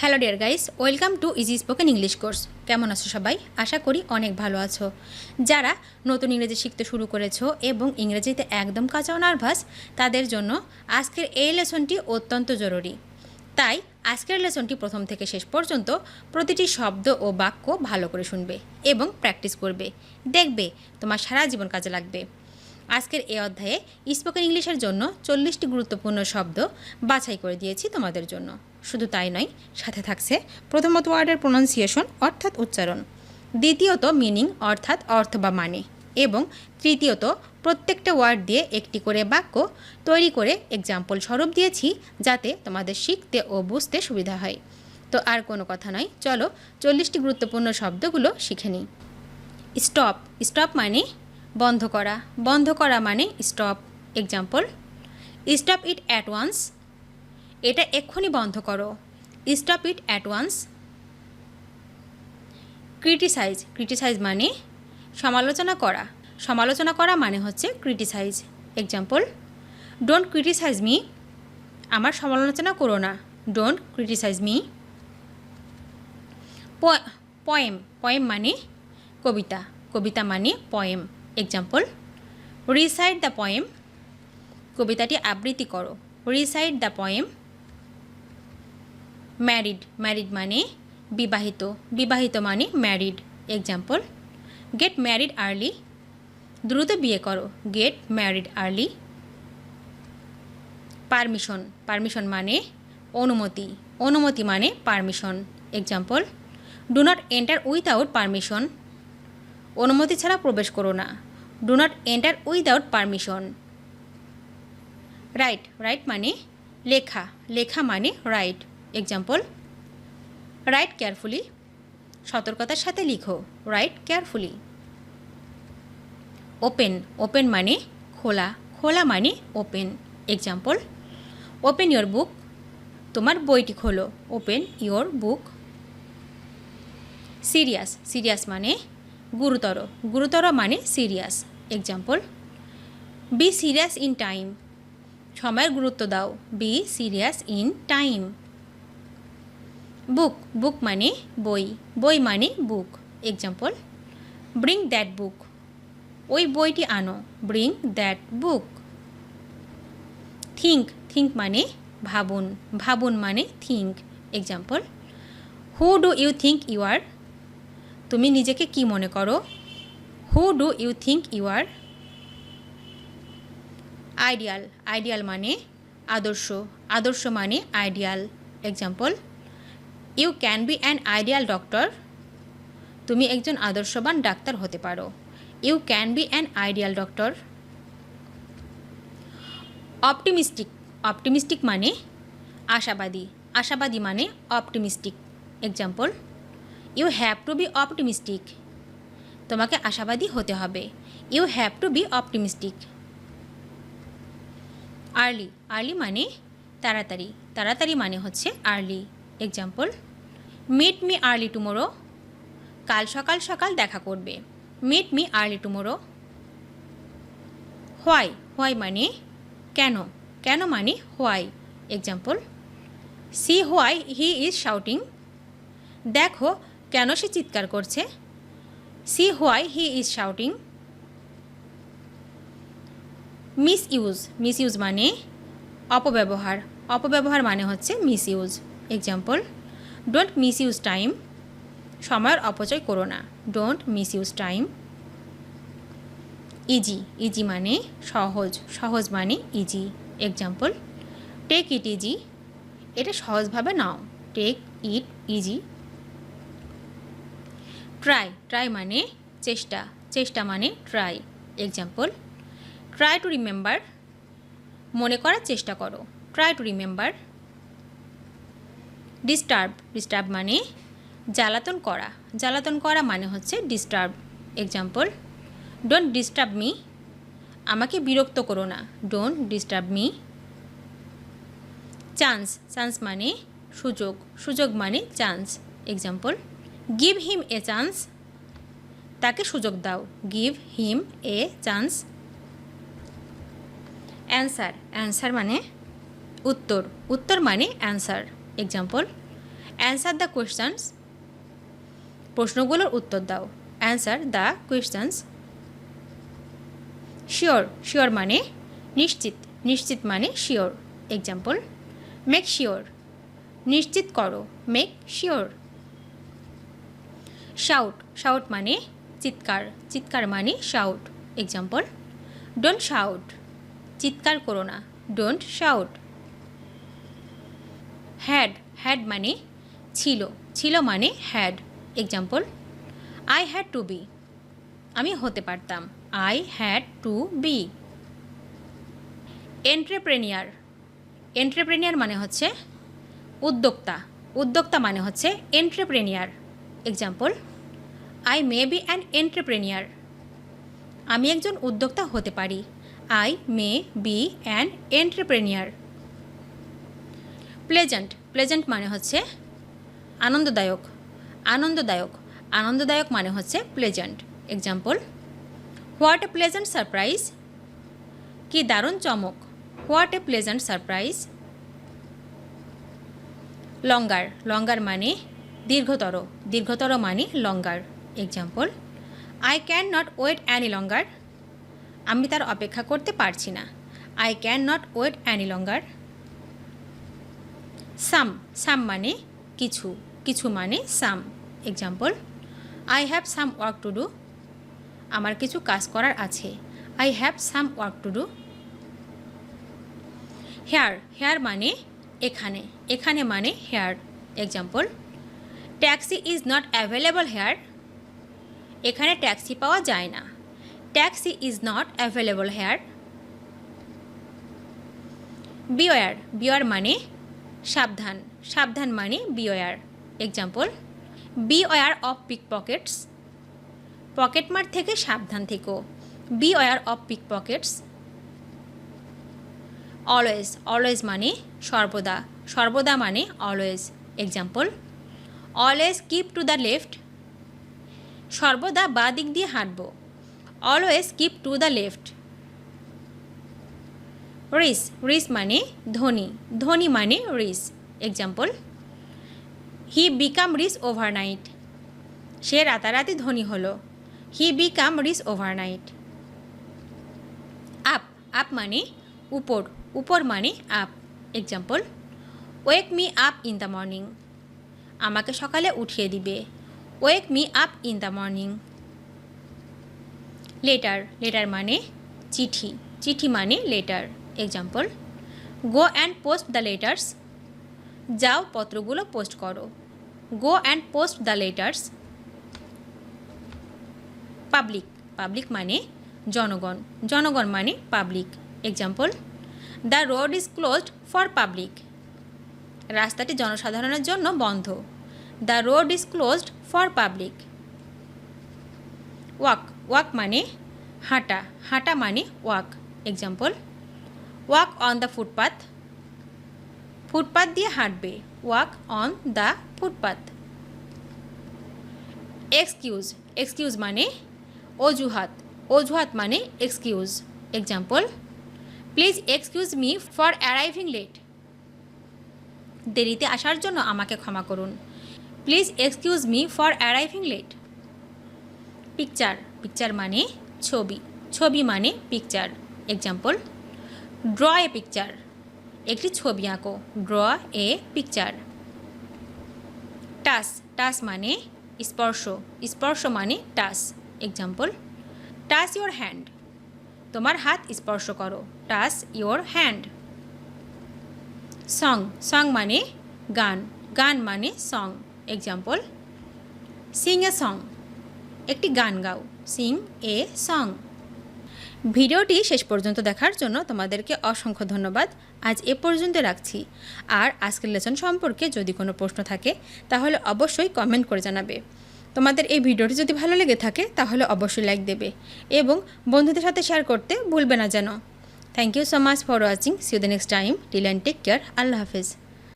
Hello dear guys, welcome to easy spoken English course. কেমন আছো সবাই? আশা করি অনেক ভালো আছো। যারা নতুন ইংরেজি শিখতে শুরু করেছো এবং ইংরেজিতে একদম কাঁচাও নার্ভাস, তাদের জন্য আজকের এই লেসনটি অত্যন্ত জরুরি। তাই আজকের লেসনটি প্রথম থেকে শেষ পর্যন্ত প্রতিটি শব্দ ও বাক্য ভালো করে শুনবে এবং প্র্যাকটিস করবে। দেখবে তোমার সারা জীবন কাজে লাগবে। আজকের এই অধ্যায়ে স্পোকেন ইংলিশের জন্য 40টি গুরুত্বপূর্ণ শব্দ বাছাই করে দিয়েছি তোমাদের জন্য। শুধু তাই নয়, সাথে থাকছে প্রথমত ওয়ার্ডের প্রোনাউন্সিয়েশন অর্থাৎ উচ্চারণ, দ্বিতীয়ত মিনিং অর্থাৎ অর্থ বা মানে, এবং তৃতীয়ত প্রত্যেকটা ওয়ার্ড দিয়ে একটি করে বাক্য তৈরি করে এক্সাম্পল স্বরূপ দিয়েছি, যাতে তোমাদের শিখতে ও বুঝতে সুবিধা হয়। তো আর কোনো কথা নয়, চলো 40টি গুরুত্বপূর্ণ শব্দগুলো শিখে নিই। স্টপ। স্টপ মানে বন্ধ করা। বন্ধ করা মানে stop. Example, stop it at once. এটা এক্ষুনি বন্ধ করো। Stop it at once. Criticise. Criticise মানে সমালোচনা করা। সমালোচনা করা মানে হচ্ছে criticise. Example, don't criticise me. আমার সমালোচনা করো না। Don't criticise me. Poem. Poem মানে কবিতা। কবিতা মানে poem. Example, recite the poem. কবিতাটি আবৃত্তি করো। Recite the poem. Married. Married মানে বিবাহিত। বিবাহিত মানে married. Example, get married early. দ্রুত বিয়ে করো। Gate married early. Permission. Permission মানে অনুমতি। অনুমতি মানে permission. Example, do not enter without permission. অনুমতি ছাড়া প্রবেশ করো না। Do not enter without permission. Right. Right মানে লেখা। লেখা মানে রাইট। Example, right carefully. সতর্কতার সাথে লিখো। Right carefully. ওপেন। ওপেন মানে খোলা। খোলা মানে open. Example, open your book. তোমার বইটি খোলো। Open your book. Serious. Serious মানে গুরুতর। গুরুতর মানে serious. Example, be serious in time. সময়ের গুরুত্ব দাও। Be serious in time. Book. Book মানে বই। বই মানে book. Example, bring that book. ওই বইটি আনো। Bring that book. Think. Think মানে ভাবুন। ভাবুন মানে think. Example, who do you think you are. তুমি নিজেকে কি মনে করো? হু do you think you are. Ideal. Ideal মানে আদর্শ। আদর্শ মানে ideal. Example, you can be an ideal doctor. তুমি একজন আদর্শবান ডাক্তার হতে পারো। You can be an ideal doctor. Optimistic. Optimistic মানে আশাবাদী। আশাবাদী মানে optimistic. Example, you have to be optimistic. তোমাকে আশাবাদী হতে হবে। You have to be optimistic. Early. Early মানে তাড়াতাড়ি। তাড়াতাড়ি মানে হচ্ছে early. Example, meet me early tomorrow. কাল সকাল সকাল দেখা করবে। Meet me early tomorrow. Why. Why মানে কেন। কেন মানে why. Example, see why he is shouting. দেখো কেন সে চিৎকার করছে। See why he is shouting. Misuse. Misuse মানে অপব্যবহার। অপব্যবহার মানে হচ্ছে misuse. Example, don't misuse time. সময়ের অপচয় করো না। Don't misuse time. Easy. Easy মানে সহজ। সহজ মানে easy. Example, take it easy. এটা সহজভাবে নাও। Take it easy. Try. Try মানে চেষ্টা। চেষ্টা মানে try. Example, try to remember. মনে করার চেষ্টা করো। Try to remember. Disturb. Disturb মানে জ্বালাতন করা। জ্বালাতন করা মানে হচ্ছে disturb. Example, don't disturb me. আমাকে বিরক্ত করো না। Don't disturb me. Chance. Chance মানে সুযোগ। সুযোগ মানে চান্স। এক্সাম্পল, গিভ হিম এ চান্স। তাকে সুযোগ দাও। গিভ হিম এ চান্স। অ্যান্সার। অ্যান্সার মানে উত্তর। উত্তর মানে answer. Example, answer the questions, প্রশ্নগুলোর উত্তর দাও। Answer the questions. Sure, sure মানে নিশ্চিত, নিশ্চিত মানে শিওর। এক্সাম্পল, মেক শিওর, নিশ্চিত করো, মেক শিওর। শাউট, শাউট মানে চিৎকার, চিৎকার মানে শাউট। এক্সাম্পল, ডোন্ট শাউট, চিৎকার করো না, ডোন্ট শাউট। হ্যাড, হ্যাড মানে ছিল, ছিল মানে had. Example, I had to be, আমি হতে পারতাম, I had to be. Entrepreneur, entrepreneur মানে হচ্ছে উদ্যোক্তা, উদ্যোক্তা মানে হচ্ছে entrepreneur. Example, I may be an entrepreneur, আমি একজন উদ্যোক্তা হতে পারি, I may be an entrepreneur. Pleasant, pleasant মানে হচ্ছে আনন্দদায়ক, আনন্দদায়ক, আনন্দদায়ক মানে হচ্ছে pleasant. Example, what a pleasant surprise, কি দারুণ চমক, what a pleasant surprise. Longer, longer মানে দীর্ঘতর, দীর্ঘতর মানে লঙ্গার। Example, I can not wait any longer, আমি তার অপেক্ষা করতে পারছি না, I can not wait any longer. Some, some মানে কিছু, কিছু মানে some. Example, I have some work to do, আমার কিছু কাজ করার আছে, I have some work to do. Here, here মানে এখানে, এখানে মানে here. Example, taxi is not available here, এখানে ট্যাক্সি পাওয়া যায় না, taxi is not available here. Beware, beware মানে সাবধান, সাবধান মানে beware. Example, beware of pick pockets, পকেটমার থেকে সাবধান থেকো, beware of pick pockets. Always, always মানে সর্বদা, সর্বদা মানে always. Example, always keep to the left, সর্বদা বাঁ দিক দিয়ে হাঁটবো, always keep to the left. Rich, rich মানে ধনী, ধনী মানে rich. Example, he become rich overnight, সে রাতারাতি ধনী হলো, he become rich overnight. Up, up মানে উপর, উপর মানে up. Example, ওয়েক me up in the morning, আমাকে সকালে উঠিয়ে দিবে, ওয়েক me up in the morning. Letter, letter মানে চিঠি, চিঠি মানে letter. Example, go and post the letters, যাও পত্রগুলো পোস্ট করো, go and post the letters. Public, public মানে জনগণ, জনগণ মানে public. Example, the road is closed for public, রাস্তাটি জনসাধারণের জন্য বন্ধ, the road is closed for public. Walk, walk মানে হাঁটা, হাঁটা মানে walk. Example, walk on the footpath, footpath দিয়ে হাঁটবে, walk on the footpath. Excuse, excuse মানে অজুহাত, অজুহাত মানে excuse. Example, please excuse me for arriving late, দেরিতে আসার জন্য আমাকে ক্ষমা করুন, please excuse me for arriving late. Picture, picture মানে ছবি, ছবি মানে picture. Example, draw a picture, একটি ছবি আঁকো, draw a picture. Touch, touch মানে স্পর্শ, স্পর্শ মানে touch. Example, touch your hand, তোমার হাত স্পর্শ করো, touch your hand. Song, song মানে গান, গান মানে song. Example, Singh a song, একটি গান গাও, সিং এ সং। ভিডিওটি শেষ পর্যন্ত দেখার জন্য তোমাদেরকে অসংখ্য ধন্যবাদ। আজ এ পর্যন্ত রাখছি। আর আজকের লেসন সম্পর্কে যদি কোনো প্রশ্ন থাকে তাহলে অবশ্যই কমেন্ট করে জানাবে। তোমাদের এই ভিডিওটি যদি ভালো লেগে থাকে তাহলে অবশ্যই লাইক দেবে এবং বন্ধুদের সাথে শেয়ার করতে ভুলবে না যেন। Thank you so much for watching. See you the next time. Till and take care. আল্লাহ হাফেজ।